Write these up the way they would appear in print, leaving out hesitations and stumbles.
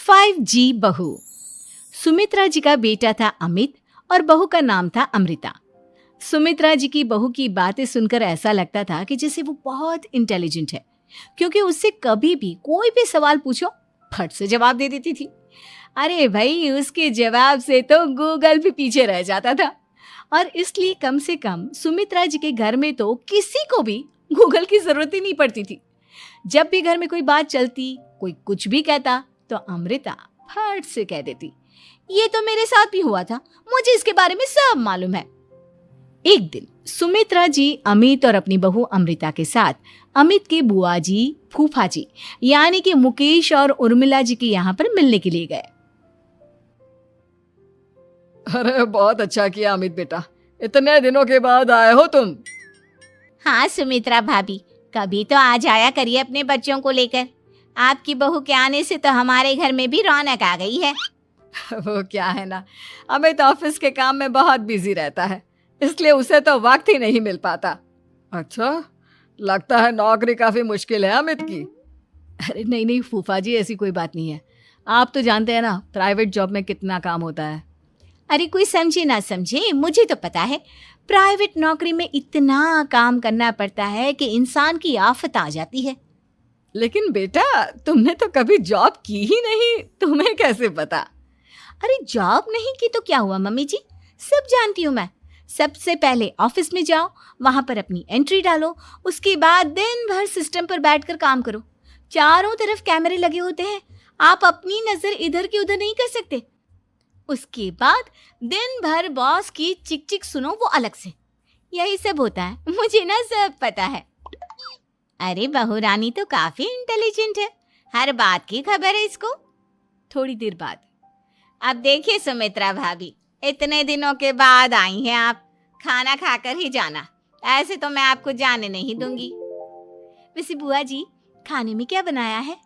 5G बहू। सुमित्रा जी का बेटा था अमित और बहू का नाम था अमृता। सुमित्रा जी की बहू की बातें सुनकर ऐसा लगता था कि जैसे वो बहुत इंटेलिजेंट है, क्योंकि उससे कभी भी कोई भी सवाल पूछो फट से जवाब दे देती थी। अरे भाई, उसके जवाब से तो गूगल भी पीछे रह जाता था। और इसलिए कम से कम सुमित्रा जी के घर में तो किसी को भी गूगल की जरूरत ही नहीं पड़ती थी। जब भी घर में कोई बात चलती, कोई कुछ भी कहता, तो अमृता फट से कह देती, ये तो मेरे साथ भी हुआ था, मुझे इसके बारे में सब मालूम है। एक दिन सुमित्रा जी अमित और अपनी बहू अमृता के साथ अमित के बुआ जी, फूफा जी यानी कि मुकेश और उर्मिला जी के यहाँ पर मिलने के लिए गए। अरे बहुत अच्छा किया अमित बेटा, इतने दिनों के बाद आए हो तुम। हाँ सुमित्रा भाभी, कभी तो आ जाया करिए अपने बच्चों को लेकर। आपकी बहू के आने से तो हमारे घर में भी रौनक आ गई है। वो क्या है ना, अमित ऑफिस के काम में बहुत बिजी रहता है, इसलिए उसे तो वक्त ही नहीं मिल पाता। अच्छा, लगता है नौकरी काफी मुश्किल है अमित की। अरे नहीं फूफा जी, ऐसी कोई बात नहीं है। आप तो जानते हैं ना प्राइवेट जॉब में कितना काम होता है। अरे कोई समझे ना समझे, मुझे तो पता है प्राइवेट नौकरी में इतना काम करना पड़ता है कि इंसान की आफत आ जाती है। लेकिन बेटा, तुमने तो कभी जॉब की ही नहीं, तुम्हें कैसे पता? अरे जॉब नहीं की तो क्या हुआ मम्मी जी, सब जानती हूँ मैं। सबसे पहले ऑफिस में जाओ, वहां पर अपनी एंट्री डालो, उसके बाद दिन भर सिस्टम पर बैठकर काम करो। चारों तरफ कैमरे लगे होते हैं, आप अपनी नजर इधर की उधर नहीं कर सकते। उसके बाद दिन भर बॉस की चिक चिक सुनो, वो अलग से। यही सब होता है, मुझे ना सब पता है। अरे बहू रानी तो काफी इंटेलिजेंट है, हर बात की खबर है इसको। थोड़ी देर बाद, अब देखिए सुमित्रा भाभी, इतने दिनों के बाद आई हैं आप, खाना खाकर ही जाना, ऐसे तो मैं आपको जाने नहीं दूंगी। वैसे बुआ जी, खाने में क्या बनाया है?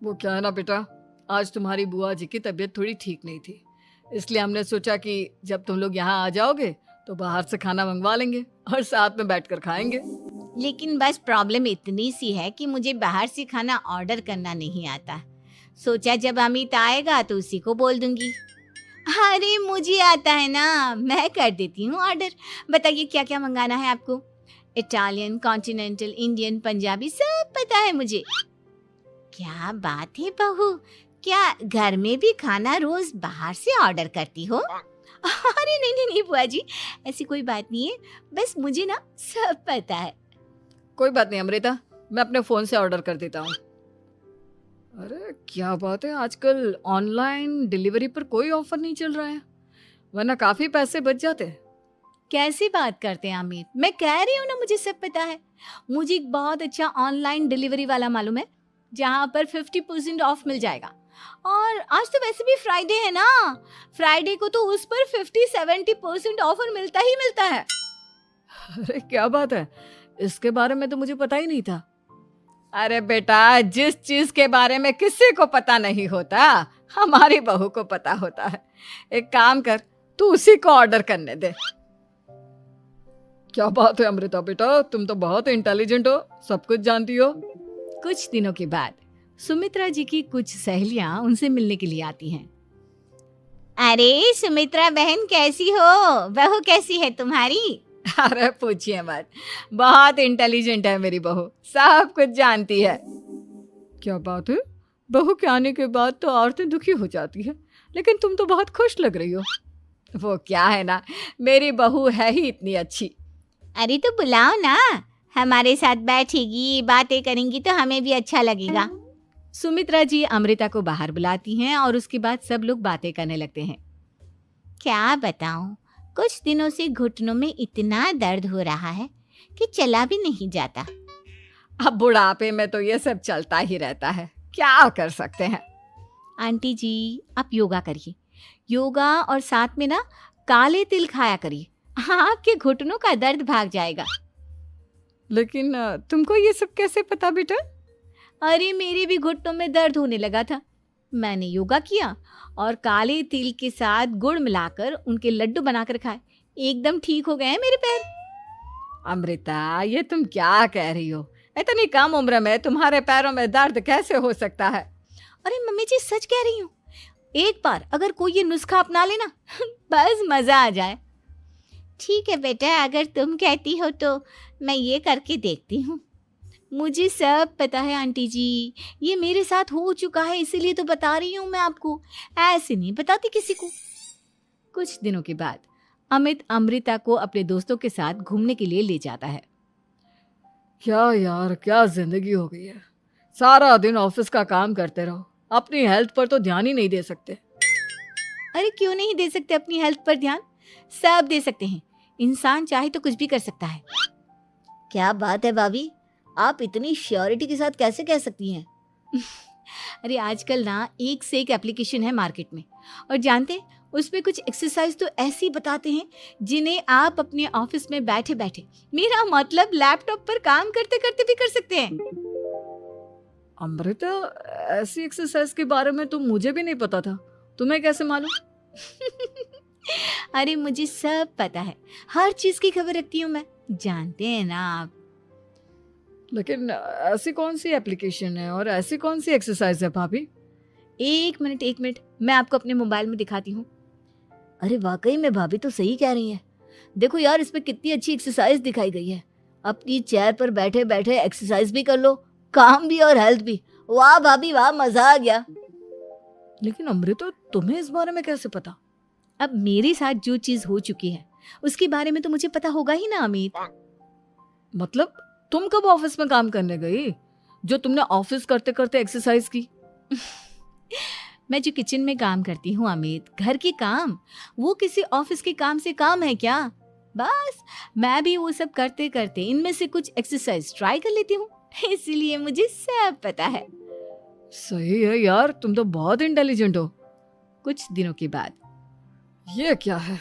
वो क्या है ना बेटा, आज तुम्हारी बुआ जी की तबीयत थोड़ी ठीक नहीं थी, इसलिए हमने सोचा कि जब तुम लोग यहाँ आ जाओगे तो बाहर से खाना मंगवा लेंगे और साथ में बैठकर खाएंगे। लेकिन बस प्रॉब्लम इतनी सी है कि मुझे बाहर से खाना ऑर्डर करना नहीं आता। सोचा जब अमित आएगा तो उसी को बोल दूंगी। अरे मुझे आता है ना, मैं कर देती हूँ ऑर्डर। बताइए क्या क्या मंगाना है आपको? इटालियन, कॉन्टिनेंटल, इंडियन, पंजाबी, सब पता है मुझे। क्या बात है बहू, क्या घर में भी खाना रोज बाहर से ऑर्डर करती हो? अरे नहीं बुआ जी, ऐसी कोई बात नहीं है, बस मुझे ना सब पता है। कोई बात नहीं अमृता, मैं अपने फोन से ऑर्डर कर देता हूँ। अरे क्या बात है, आजकल ऑनलाइन डिलीवरी पर कोई ऑफर नहीं चल रहा है, वरना काफी पैसे बच जाते। कैसी बात करते हैं अमित, मैं कह रही हूँ ना मुझे सब पता है। मुझे एक बहुत अच्छा ऑनलाइन डिलीवरी वाला मालूम है, जहाँ पर 50% ऑफ मिल जाएगा। और आज तो वैसे भी फ्राइडे है ना, फ्राइडे को तो उस पर 50-70% ऑफर मिलता ही मिलता है। अरे क्या बात है, इसके बारे में तो मुझे पता ही नहीं था। अरे बेटा, जिस चीज के बारे में किसी को पता नहीं होता, हमारी बहू को पता होता है। एक काम कर, तू उसी को ऑर्डर करने दे। क्या बात है अमृता बेटा, तुम तो बहुत इंटेलिजेंट हो, सब कुछ जानती हो। कुछ दिनों के बाद सुमित्रा जी की कुछ सहेलियां उनसे मिलने के लिए आती हैं। अरे सुमित्रा बहन कैसी हो, बहू कैसी है तुम्हारी? अरे पूछिए मत, बहुत इंटेलिजेंट है मेरी बहू, सब कुछ जानती है। क्या बात है, बहू के आने के बाद तो औरतें दुखी हो जाती है, लेकिन तुम तो बहुत खुश लग रही हो। वो क्या है ना, मेरी बहू है ही इतनी अच्छी। अरे तो बुलाओ ना, हमारे साथ बैठेगी, बातें करेंगी तो हमें भी अच्छा लगेगा। सुमित्रा जी अमृता को बाहर बुलाती हैं और उसके बाद सब लोग बातें करने लगते हैं। क्या बताऊं, कुछ दिनों से घुटनों में इतना दर्द हो रहा है कि चला भी नहीं जाता। अब बुढ़ापे में तो ये सब चलता ही रहता है, क्या कर सकते हैं। आंटी जी, आप योगा करिए, योगा और साथ में ना काले तिल खाया करिए, आपके घुटनों का दर्द भाग जाएगा। लेकिन तुमको ये सब कैसे पता बेटा? अरे मेरे भी घुटनों में दर्द होने लगा था, मैंने योगा किया और काले तिल के साथ गुड़ मिलाकर उनके लड्डू बनाकर खाए, एकदम ठीक हो गए हैं मेरे पैर। अमृता, ये तुम क्या कह रही हो? इतनी कम उम्र में तुम्हारे पैरों में दर्द कैसे हो सकता है? अरे मम्मी जी सच कह रही हूँ, एक बार अगर कोई ये नुस्खा अपना लेना बस मजा आ जाए। ठीक है बेटा, अगर तुम कहती हो तो मैं ये करके देखती हूँ। मुझे सब पता है आंटी जी, ये मेरे साथ हो चुका है, इसीलिए तो बता रही हूँ मैं आपको, ऐसे नहीं बताती किसी को। कुछ दिनों के बाद अमित अमृता को अपने दोस्तों के साथ घूमने के लिए ले जाता है। क्या यार, क्या जिंदगी हो गई है। सारा दिन ऑफिस का काम करते रहो, अपनी हेल्थ पर तो ध्यान ही नहीं दे सकते। अरे क्यों नहीं दे सकते अपनी हेल्थ पर ध्यान? सब दे सकते हैं, इंसान चाहे तो कुछ भी कर सकता है। क्या बात है भाभी, आप इतनी श्योरिटी के साथ कैसे कह सकती हैं? अरे आजकल ना एक से एक एप्लीकेशन है मार्केट में, और जानते हैं उसमें कुछ एक्सरसाइज तो ऐसी बताते हैं जिन्हें आप अपने ऑफिस में बैठे बैठे, मेरा मतलब लैपटॉप पर काम करते करते भी कर सकते हैं। अमृता, ऐसी एक्सरसाइज के बारे में तो मुझे भी नहीं पता था, तुम्हें कैसे मालूम? अरे मुझे सब पता है, हर चीज की खबर रखती हूँ मैं, जानते हैं ना आप। लेकिन ऐसी कौन सी एप्लीकेशन है और ऐसी कौन सी एक्सरसाइज है भाभी? एक मिनट, मैं आपको अपने मोबाइल में दिखाती हूँ। अरे वाकई में भाभी तो सही कह रही हैं। देखो यार, इसमें कितनी अच्छी एक्सरसाइज दिखाई गई है। अपनी चेयर पर बैठे बैठे एक्सरसाइज भी कर लो, काम भी और हेल्थ भी। वाह भाभी वाह, मजा आ गया। लेकिन अमृता, तुम्हें इस बारे में कैसे पता? अब मेरे साथ जो चीज हो चुकी है उसके बारे में तो मुझे पता होगा ही ना अमित। मतलब तुम कब ऑफिस में काम करने गई जो तुमने ऑफिस करते करते एक्सरसाइज की? मैं जो किचन में काम करती हूँ अमित, घर के काम, वो किसी ऑफिस के काम से काम है क्या? बस मैं भी वो सब करते करते इनमें से कुछ एक्सरसाइज ट्राई कर लेती हूँ, इसीलिए मुझे सब पता है। सही है यार, तुम तो बहुत इंटेलिजेंट हो। कुछ दिनों के बाद ये क्या है?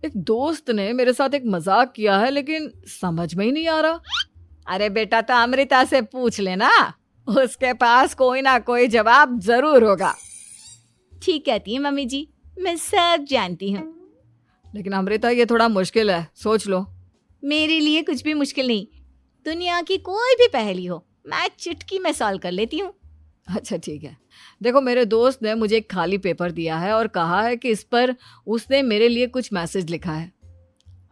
एक दोस्त ने मेरे साथ एक मजाक किया है, लेकिन समझ में ही नहीं आ रहा। अरे बेटा, तो अमृता से पूछ लेना, उसके पास कोई ना कोई जवाब जरूर होगा। ठीक कहती है मम्मी जी, मैं सब जानती हूँ। लेकिन अमृता, ये थोड़ा मुश्किल है, सोच लो। मेरे लिए कुछ भी मुश्किल नहीं, दुनिया की कोई भी पहेली हो मैं चुटकी में सॉल्व कर लेती हूँ। अच्छा ठीक है, देखो मेरे दोस्त ने मुझे एक खाली पेपर दिया है और कहा है कि इस पर उसने मेरे लिए कुछ मैसेज लिखा है।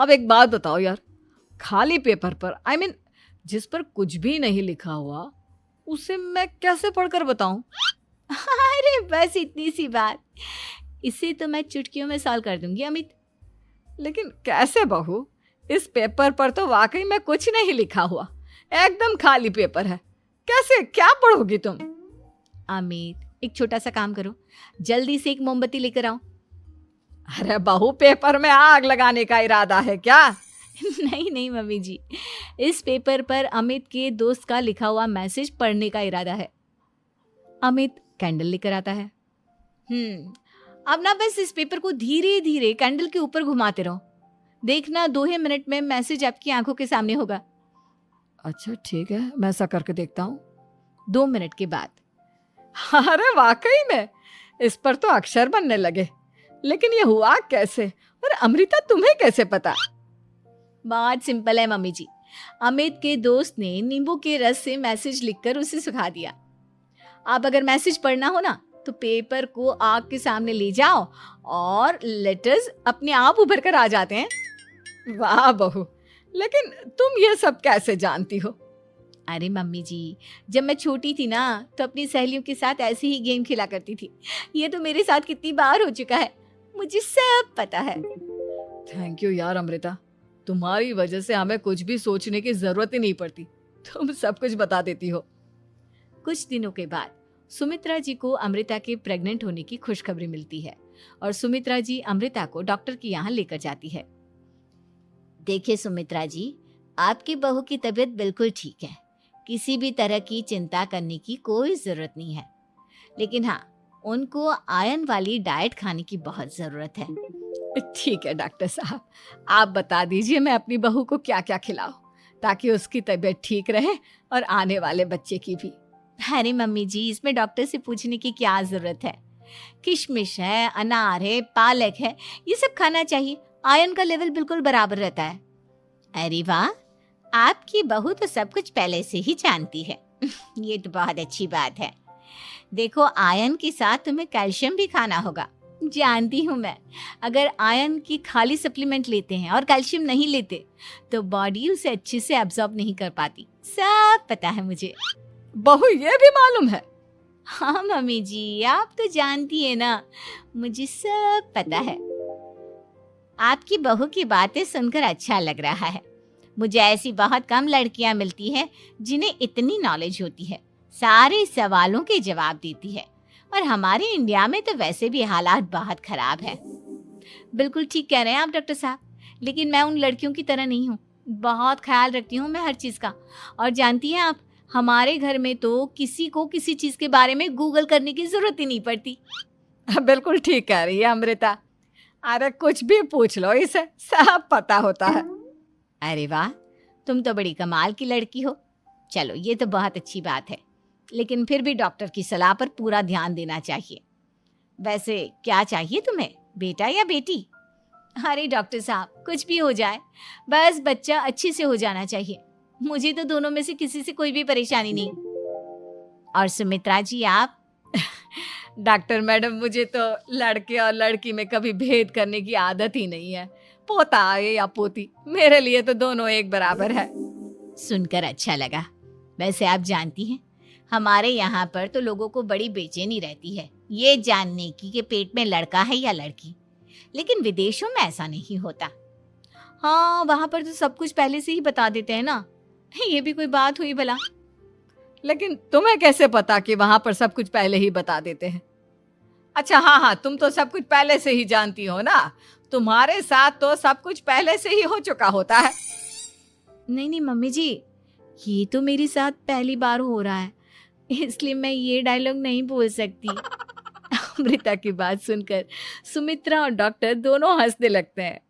अब एक बात बताओ यार, खाली पेपर पर, I mean, जिस पर कुछ भी नहीं लिखा हुआ, उसे मैं कैसे पढ़कर बताऊं? अरे बस इतनी सी बात, इसे तो मैं चुटकियों में सॉल्व कर दूंगी अमित। लेकिन कैसे बहू? इस पेपर पर तो वाकई में कुछ नहीं लिखा हुआ, एकदम खाली पेपर है, कैसे, क्या पढ़ोगी तुम? अमित, एक छोटा सा काम करो, जल्दी से एक मोमबत्ती लेकर आओ। अरे बहू, पेपर में आग लगाने का इरादा है क्या? नहीं मम्मी जी, इस पेपर पर अमित के दोस्त का लिखा हुआ मैसेज पढ़ने का इरादा है। अमित कैंडल लेकर आता है। अब ना बस इस पेपर को धीरे धीरे कैंडल के ऊपर घुमाते रहो, देखना 2 ही मिनट में मैसेज आपकी आंखों के सामने होगा। अच्छा ठीक है, मैं ऐसा करके देखता हूँ। 2 मिनट के बाद, अरे वाकई में इस पर तो अक्षर बनने लगे, लेकिन ये हुआ कैसे? और अमृता, तुम्हें कैसे पता? बहुत सिंपल है मम्मी जी, अमित के दोस्त ने नींबू के रस से मैसेज लिखकर उसे सुखा दिया। अब अगर मैसेज पढ़ना हो ना तो पेपर को आग के सामने ले जाओ और लेटर्स अपने आप उभर कर आ जाते हैं। वाह बहू, लेकिन तुम ये सब कैसे जानती हो? अरे मम्मी जी, जब मैं छोटी थी ना तो अपनी सहेलियों के साथ ऐसे ही गेम खेला करती थी। ये तो मेरे साथ कितनी बार हो चुका है, मुझे सब पता है। थैंक यू यार अमृता, तुम्हारी वजह से हमें कुछ भी सोचने की जरूरत ही नहीं पड़ती, तुम सब कुछ बता देती हो। कुछ दिनों के बाद सुमित्रा जी को अमृता के प्रेग्नेंट होने की खुशखबरी मिलती है और सुमित्रा जी अमृता को डॉक्टर के यहाँ लेकर जाती है। देखिए सुमित्रा जी, आपकी बहू की तबीयत बिल्कुल ठीक है, किसी भी तरह की चिंता करने की कोई जरूरत नहीं है, लेकिन हाँ, उनको आयरन वाली डाइट खाने की बहुत जरूरत है। ठीक है डॉक्टर साहब, आप बता दीजिए मैं अपनी बहू को क्या क्या खिलाऊं ताकि उसकी तबीयत ठीक रहे और आने वाले बच्चे की भी। अरे मम्मी जी, इसमें डॉक्टर से पूछने की क्या जरूरत है, किशमिश है, अनार है, पालक है, ये सब खाना चाहिए, आयरन का लेवल बिल्कुल बराबर रहता है। अरे वाह, आपकी बहू तो सब कुछ पहले से ही जानती है। ये तो बहुत अच्छी बात है। देखो, आयरन के साथ तुम्हें कैल्शियम भी खाना होगा। जानती हूँ मैं, अगर आयरन की खाली सप्लीमेंट लेते हैं और कैल्शियम नहीं लेते तो बॉडी उसे अच्छे से एब्जॉर्ब नहीं कर पाती। सब पता है मुझे। बहू ये भी मालूम है? हाँ मम्मी जी, आप तो जानती है ना, मुझे सब पता है। आपकी बहू की बातें सुनकर अच्छा लग रहा है। मुझे ऐसी बहुत कम लड़कियां मिलती हैं जिन्हें इतनी नॉलेज होती है, सारे सवालों के जवाब देती है। और हमारे इंडिया में तो वैसे भी हालात बहुत खराब है। बिल्कुल ठीक कह रहे हैं आप डॉक्टर साहब, लेकिन मैं उन लड़कियों की तरह नहीं हूँ। बहुत ख्याल रखती हूँ मैं हर चीज़ का। और जानती हैं आप, हमारे घर में तो किसी को किसी चीज़ के बारे में गूगल करने की ज़रूरत ही नहीं पड़ती। बिल्कुल ठीक कह रही है अमृता। अरे कुछ भी पूछ लो इसे, सब पता होता है। अरे वाह, तुम तो बड़ी कमाल की लड़की हो। चलो, ये तो बहुत अच्छी बात है, लेकिन फिर भी डॉक्टर की सलाह पर पूरा ध्यान देना चाहिए। वैसे क्या चाहिए तुम्हें, बेटा या बेटी? अरे डॉक्टर साहब, कुछ भी हो जाए, बस बच्चा अच्छे से हो जाना चाहिए। मुझे तो दोनों में से किसी से कोई भी परेशानी नहीं। और सुमित्रा जी, आप? डॉक्टर मैडम, मुझे तो लड़के और लड़की में कभी भेद करने की आदत ही नहीं है। पोता आए या पोती, मेरे लिए तो दोनों एक बराबर है। सुनकर अच्छा लगा। वैसे आप जानती हैं, हमारे यहाँ पर तो लोगों को बड़ी बेचैनी रहती है ये जानने की कि पेट में लड़का है या लड़की, लेकिन विदेशों में ऐसा नहीं होता। हाँ, वहाँ पर तो सब कुछ पहले से ही बता देते हैं ना। ये भी कोई बात हुई भला? लेकिन तुम्हें कैसे पता कि वहां पर सब कुछ पहले ही बता देते हैं? अच्छा हाँ, तुम तो सब कुछ पहले से ही जानती हो ना। तुम्हारे साथ तो सब कुछ पहले से ही हो चुका होता है। नहीं मम्मी जी, ये तो मेरे साथ पहली बार हो रहा है, इसलिए मैं ये डायलॉग नहीं बोल सकती। अमृता की बात सुनकर सुमित्रा और डॉक्टर दोनों हंसने लगते हैं।